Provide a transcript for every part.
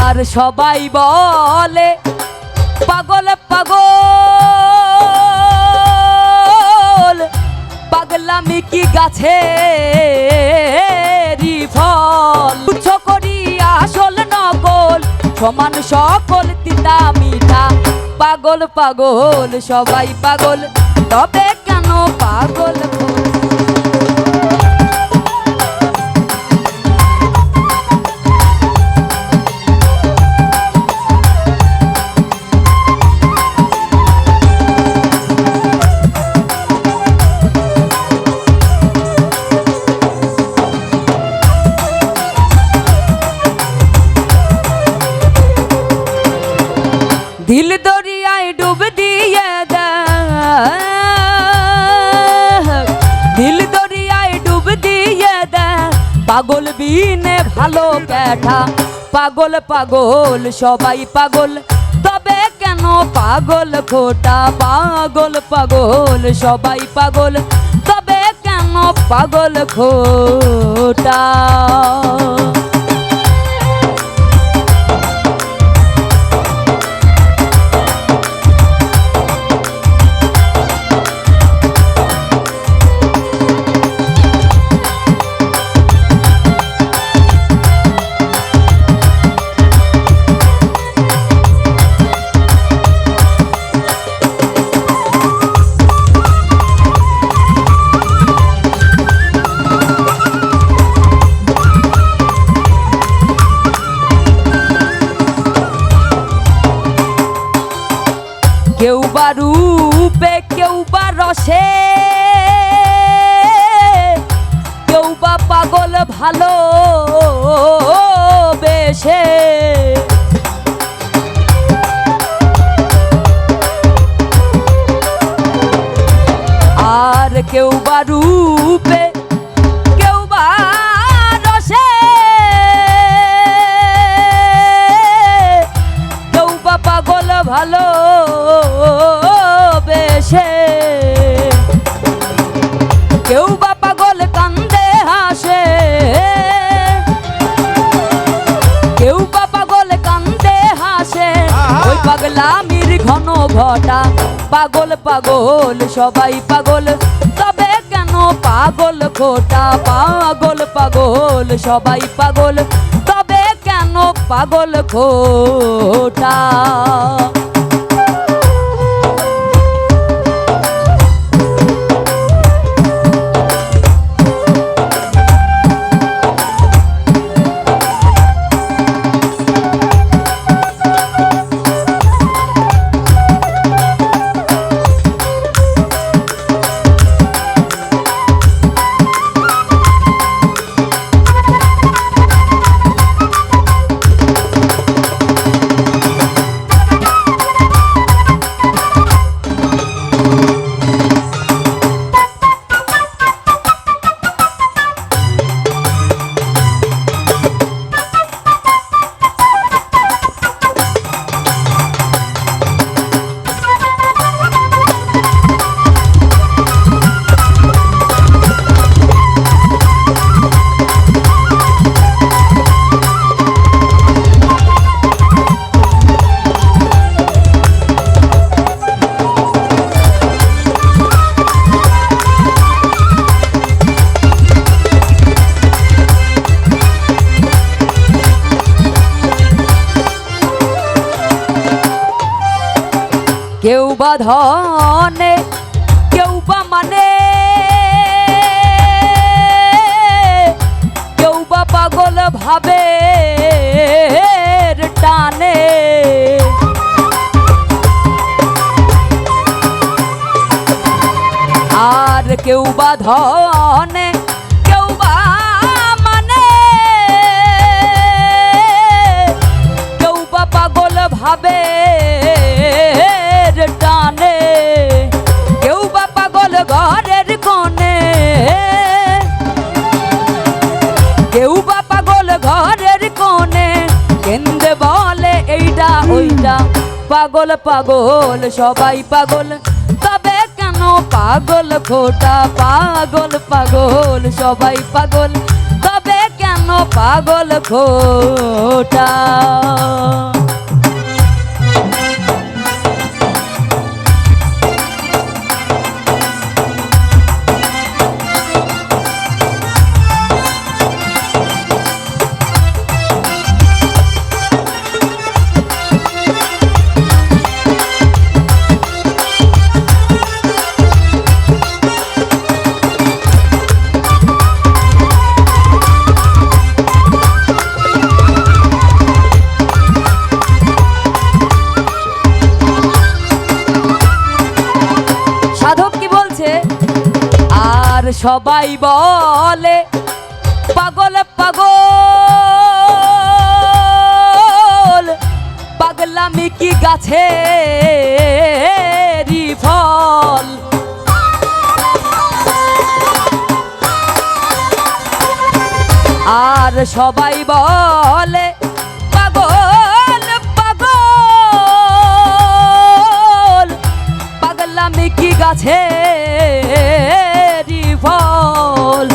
আর সবাই বলে পাগল পাগল, পাগলামি কি গাছে ফল, তুচ্ছ করি আসল নকল, সমান সকল তিতা মিঠা। পাগল পাগল সবাই পাগল, তবে কেন পাগল? দিল দরিয়ায় ডুব দিয়ে দে, দিল দরিয়ায় ডুব দিয়ে দে, পাগল বিনে ভালো ক্যাঠা। পাগল পাগল সবাই পাগল, তবে কেন পাগল খোটা? পাগল পাগল সবাই পাগল, তবে কেন পাগল খোটা? কেউ বা রূপে, কেউ বা রসে, কেউ বা পাগল ভালো বেশে। আর কেউ বা রূপে, কেউ বা রসে, কেউ বা পাগল ভালো বেশে। কেউ বা পাগল কান্দে হাসে, কেউ বা পাগল কান্দে হাসে, ওই পাগলামির ঘন ঘটা। পাগল পাগল সবাই পাগল, তবে কেন পাগল খোটা? পাগল পাগল সবাই পাগল, তবে কেন পাগল খোটা? কেউ বা ধনে, কেউ বা মানে, কেউ বা পাগল ভাবে টানে। আর কেউ বা ধনে, কেউ বা মানে, কেউ বা পাগল ভাবে টানে। কেউ বা পাগল ঘরের কোণে, কেউ বা পাগল ঘরের কোণে, কেন্দে বলে এইটা ওইটা। পাগল পাগল সবাই পাগল, তবে কেন পাগল খোটা? পাগল পাগল সবাই পাগল, তবে কেন কেন পাগল খোটা। আর সবাই বলে পাগল পাগল, পাগলামি কি গাছেরই ফল। আর সবাই বলে পাগল পাগল, পাগলামি কি গাছেরই ফল।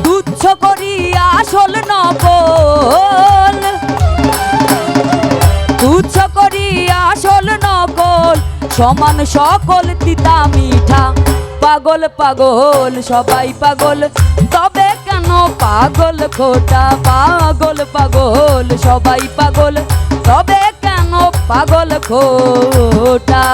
তুচ্ছ করি আসল নকল, তুচ্ছ করি আসল নকল, সমান সকল তিতা মিঠা। পাগল পাগল সবাই পাগল, তবে কেন পাগল খোটা। পাগল পাগল সবাই পাগল, তবে কেন পাগল খোটা।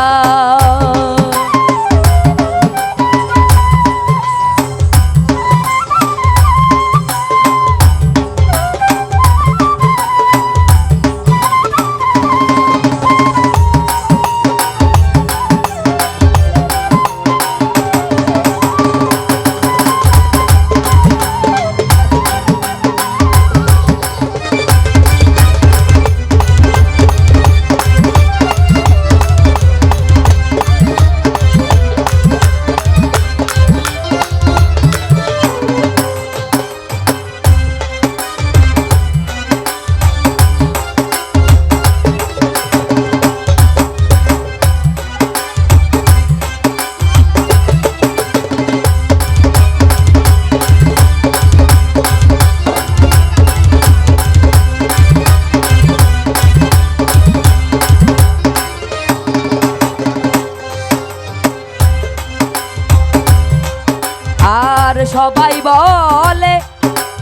আর সবাই বলে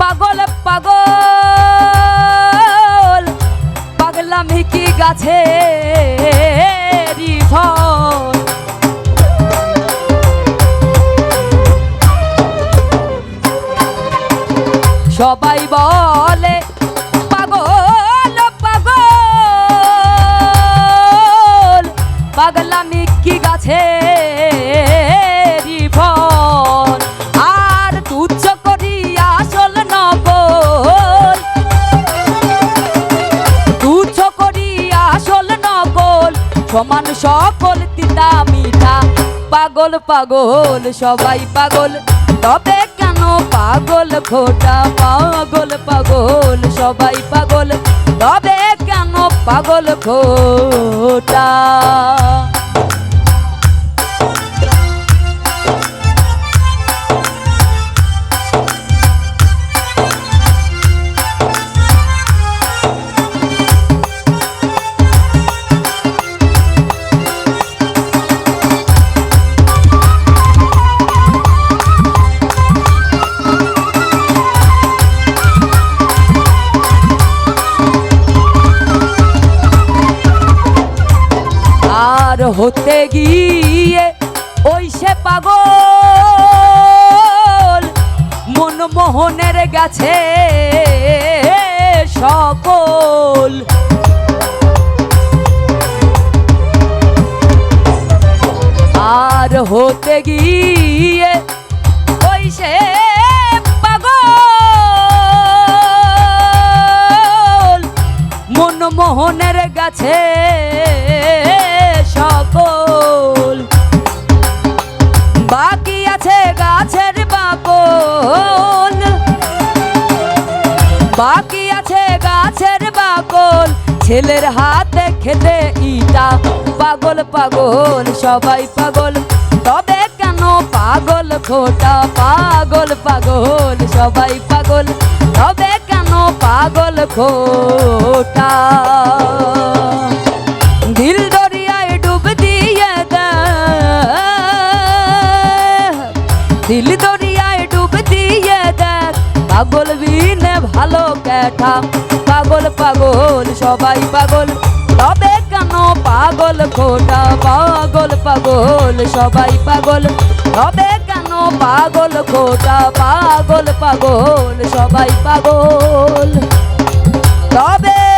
পাগল পাগল, পাগলামি কি গাছেরই ফল। সবাই বলে পাগল পাগল, পাগলামি কি গাছেরই ফল। আর তুচ্ছ করি আসল নকল, তুচ্ছ করি আসল নকল, সমান সকল তিতা মিঠা। পাগল পাগল সবাই পাগল, তবে কেন পাগল খোটা। পাগল পাগল সবাই পাগল, তবে কেন পাগল খোটা। আর হতে গিয়ে ওই সে পাগল, মনমোহনের গেছে সকল। আর হতে গিয়ে ওই সে পাগল, মনমোহনের গেছে সকল। বাকি আছে গাছের বাকল, বাকি আছে গাছের বাকল, ছেলের হাতে খেতে ইটা। পাগল পাগল সবাই পাগল, তবে কেন পাগল খোটা। পাগল পাগল সবাই পাগল, তবে কেন খোটা দিল দরিয়ায় ডুব দিয়ে দে দিল দরিয়ায় ডুব দিয়ে দেখ পাগল বিনে ভালো ক্যাঠা পাগল পাগল সবাই পাগল তবে কেন পাগল খোটা পাগল পাগল সবাই পাগল তবে কেন পাগল খোটা পাগল পাগল সবাই পাগল তবে